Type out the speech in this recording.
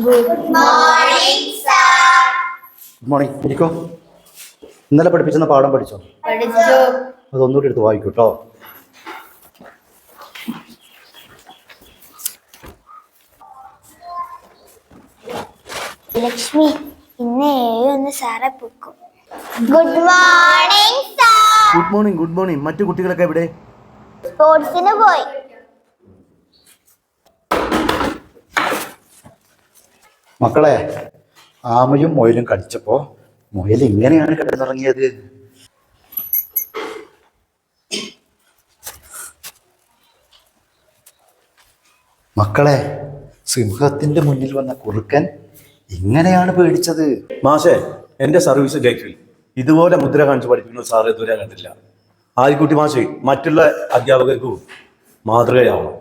Good morning sir. Good morning. ഇരിക്കോ. ഇന്നലെ പഠിപ്പിച്ചെന്ന പാഠം പഠിച്ചോ? പഠിച്ചു. അതൊന്നുകൂടി എടുത്ത് വായിക്കൂ കേട്ടോ. ലക്ഷ്മി, ഇന്ന് ഒന്ന് സാറെ പൊക്കും. Good morning sir. Good morning. Good morning. മറ്റു കുട്ടികളൊക്കെ എവിടെ? സ്പോർട്സിന് പോയി. മക്കളെ, ആമയും മുയലും കളിച്ചപ്പോ മുയൽ ഇങ്ങനെയാണ് കിടന്നിറങ്ങിയത്. മക്കളെ, സിംഹത്തിന്റെ മുന്നിൽ വന്ന കുറുക്കൻ ഇങ്ങനെയാണ് പേടിച്ചത്. മാഷേ, എൻ്റെ സർവീസ് ലൈഫിൽ ഇതുപോലെ മുദ്ര കാണിച്ച് പഠിപ്പിക്കുന്ന സാറ് ഇതുവരെ കണ്ടില്ല. ആയിക്കുട്ടി മാഷേ മറ്റുള്ള അധ്യാപകർക്കും മാതൃകയാവണം.